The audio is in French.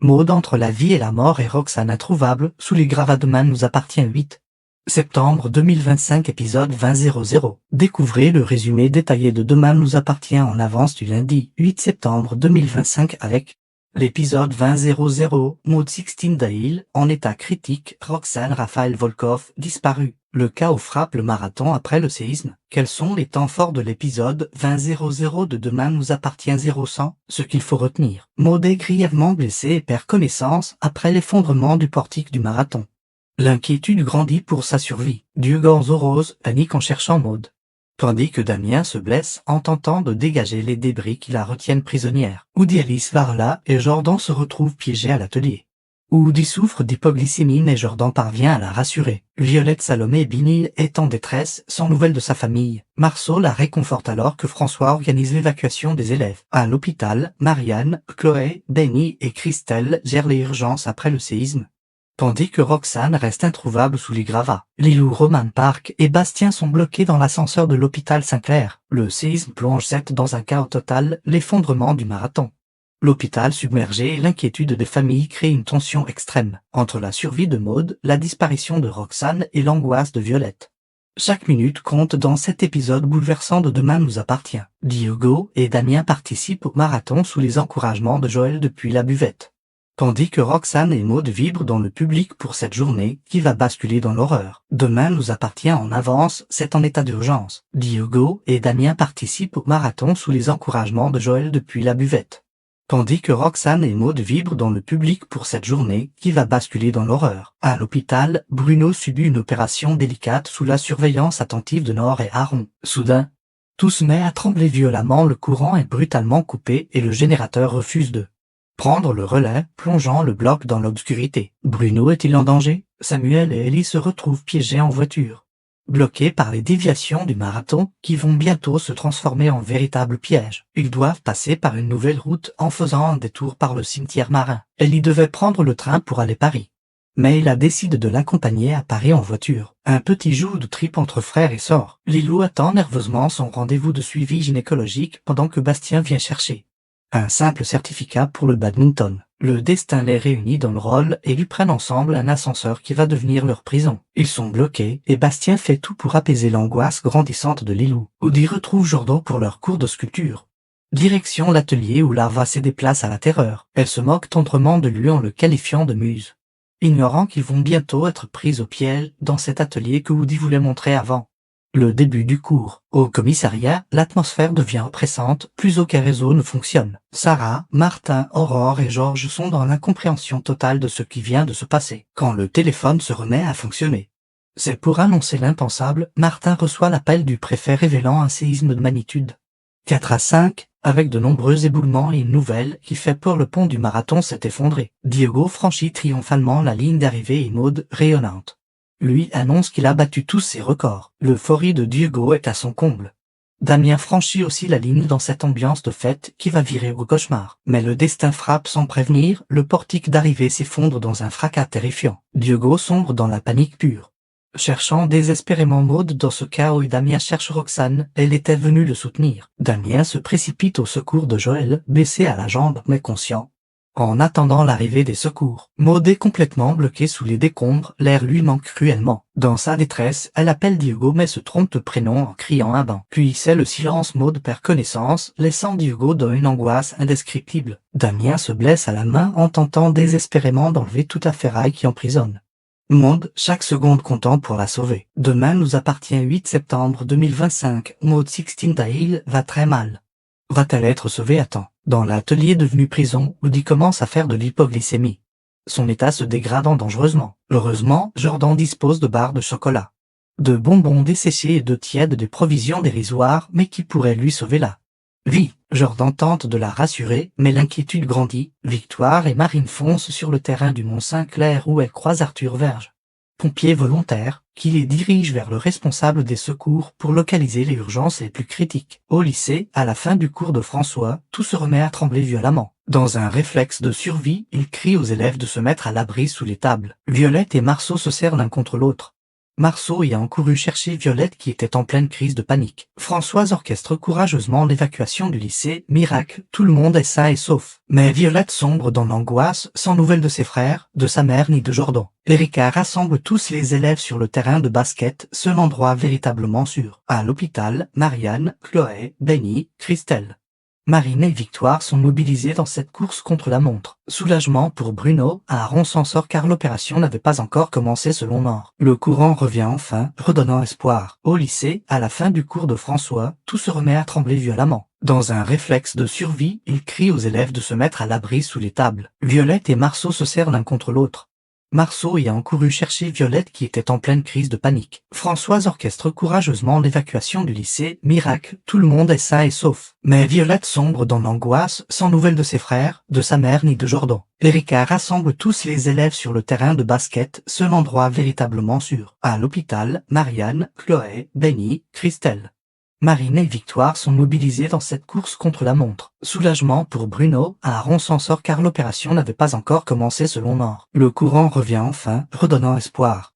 Maud entre la vie et la mort et Roxane introuvable, sous les gravats Demain nous appartient 8. Septembre 2025 épisode 20:00. Découvrez le résumé détaillé de Demain nous appartient en avance du lundi 8 septembre 2025 avec l'épisode 20:00. Maud 16 Dail, en état critique, Roxane Raphaël Volkov, disparu. Le chaos frappe le marathon après le séisme. Quels sont les temps forts de l'épisode 20:00 de Demain nous appartient 0100? Ce qu'il faut retenir. Maud est grièvement blessée et perd connaissance après l'effondrement du portique du marathon. L'inquiétude grandit pour sa survie. Dieu-Gorzo Rose panique en cherchant Maud. Tandis que Damien se blesse en tentant de dégager les débris qui la retiennent prisonnière. Woody, Alice, Varla et Jordan se retrouvent piégés à l'atelier. Woody souffre d'hypoglycémie mais Jordan parvient à la rassurer. Violette, Salomé et Binny est en détresse, sans nouvelles de sa famille. Marceau la réconforte alors que François organise l'évacuation des élèves. À l'hôpital, Marianne, Chloé, Benny et Christelle gèrent les urgences après le séisme. Tandis que Roxane reste introuvable sous les gravats. Lilou, Roman Park et Bastien sont bloqués dans l'ascenseur de l'hôpital Saint-Clair. Le séisme plonge Seth dans un chaos total, l'effondrement du marathon. L'hôpital submergé et l'inquiétude des familles créent une tension extrême, entre la survie de Maud, la disparition de Roxane et l'angoisse de Violette. Chaque minute compte dans cet épisode bouleversant de Demain nous appartient. Diogo et Damien participent au marathon sous les encouragements de Joël depuis la buvette. Tandis que Roxane et Maud vibrent dans le public pour cette journée qui va basculer dans l'horreur. Demain nous appartient en avance, c'est en état d'urgence. Diogo et Damien participent au marathon sous les encouragements de Joël depuis la buvette. Tandis que Roxane et Maud vibrent dans le public pour cette journée qui va basculer dans l'horreur. À l'hôpital, Bruno subit une opération délicate sous la surveillance attentive de Nord et Aaron. Soudain, tout se met à trembler violemment, le courant est brutalement coupé et le générateur refuse de prendre le relais, plongeant le bloc dans l'obscurité. Bruno est-il en danger? Samuel et Ellie se retrouvent piégés en voiture, bloqués par les déviations du marathon qui vont bientôt se transformer en véritables pièges. Ils doivent passer par une nouvelle route en faisant un détour par le cimetière marin. Ellie devait prendre le train pour aller à Paris, mais il décide de l'accompagner à Paris en voiture. Un petit jeu de trip entre frères et sœurs. Lilou attend nerveusement son rendez-vous de suivi gynécologique pendant que Bastien vient chercher un simple certificat pour le badminton. Le destin les réunit dans le rôle et ils prennent ensemble un ascenseur qui va devenir leur prison. Ils sont bloqués et Bastien fait tout pour apaiser l'angoisse grandissante de Lilou. Woody retrouve Jordan pour leur cours de sculpture. Direction l'atelier où Larva se déplace à la terreur. Elle se moque tendrement de lui en le qualifiant de muse, ignorant qu'ils vont bientôt être pris au piège dans cet atelier que Woody voulait montrer avant le début du cours. Au commissariat, l'atmosphère devient oppressante, plus aucun réseau ne fonctionne. Sarah, Martin, Aurore et Georges sont dans l'incompréhension totale de ce qui vient de se passer. Quand le téléphone se remet à fonctionner, c'est pour annoncer l'impensable. Martin reçoit l'appel du préfet révélant un séisme de magnitude 4 à 5, avec de nombreux éboulements et une nouvelle qui fait peur. Le pont du marathon s'est effondré. Diego franchit triomphalement la ligne d'arrivée et Maud, rayonnante, lui annonce qu'il a battu tous ses records. L'euphorie de Diego est à son comble. Damien franchit aussi la ligne dans cette ambiance de fête qui va virer au cauchemar. Mais le destin frappe sans prévenir, le portique d'arrivée s'effondre dans un fracas terrifiant. Diego sombre dans la panique pure, cherchant désespérément Maud dans ce chaos et Damien cherche Roxane, elle était venue le soutenir. Damien se précipite au secours de Joël, blessé à la jambe mais conscient. En attendant l'arrivée des secours, Maud est complètement bloquée sous les décombres, l'air lui manque cruellement. Dans sa détresse, elle appelle Diego mais se trompe de prénom en criant un ban. Puis c'est le silence. Maud perd connaissance, laissant Diego dans une angoisse indescriptible. Damien se blesse à la main en tentant désespérément d'enlever toute la ferraille qui emprisonne Maud, chaque seconde comptant pour la sauver. Demain nous appartient 8 septembre 2025. Maud 16 Dail va très mal. Va-t-elle être sauvée à temps? Dans l'atelier devenu prison, Woody commence à faire de l'hypoglycémie, son état se dégradant dangereusement. Heureusement, Jordan dispose de barres de chocolat, de bonbons desséchés et de tièdes, des provisions dérisoires mais qui pourraient lui sauver la vie. Jordan tente de la rassurer, mais l'inquiétude grandit. Victoire et Marine foncent sur le terrain du Mont Saint-Clair où elles croisent Arthur Verge, pompier volontaire, qui les dirige vers le responsable des secours pour localiser les urgences les plus critiques. Au lycée, à la fin du cours de François, tout se remet à trembler violemment. Dans un réflexe de survie, il crie aux élèves de se mettre à l'abri sous les tables. Violette et Marceau se serrent l'un contre l'autre, Marceau ayant couru chercher Violette qui était en pleine crise de panique. Françoise orchestre courageusement l'évacuation du lycée. Miracle, tout le monde est sain et sauf. Mais Violette sombre dans l'angoisse, sans nouvelles de ses frères, de sa mère ni de Jordan. Erika rassemble tous les élèves sur le terrain de basket, seul endroit véritablement sûr. À l'hôpital, Marianne, Chloé, Benny, Christelle, Marine et Victoire sont mobilisés dans cette course contre la montre. Soulagement pour Bruno, Aaron s'en sort car l'opération n'avait pas encore commencé selon Nord. Le courant revient enfin, redonnant espoir. Au lycée, à la fin du cours de François, tout se remet à trembler violemment. Dans un réflexe de survie, il crie aux élèves de se mettre à l'abri sous les tables. Violette et Marceau se serrent l'un contre l'autre. Marceau ayant couru chercher Violette qui était en pleine crise de panique. Françoise orchestre courageusement l'évacuation du lycée. Miracle, tout le monde est sain et sauf. Mais Violette sombre dans l'angoisse, sans nouvelles de ses frères, de sa mère ni de Jordan. Erika rassemble tous les élèves sur le terrain de basket, seul endroit véritablement sûr. À l'hôpital, Marianne, Chloé, Benny, Christelle, Marine et Victoire sont mobilisés dans cette course contre la montre. Soulagement pour Bruno, Aaron s'en sort car l'opération n'avait pas encore commencé selon Nord. Le courant revient enfin, redonnant espoir.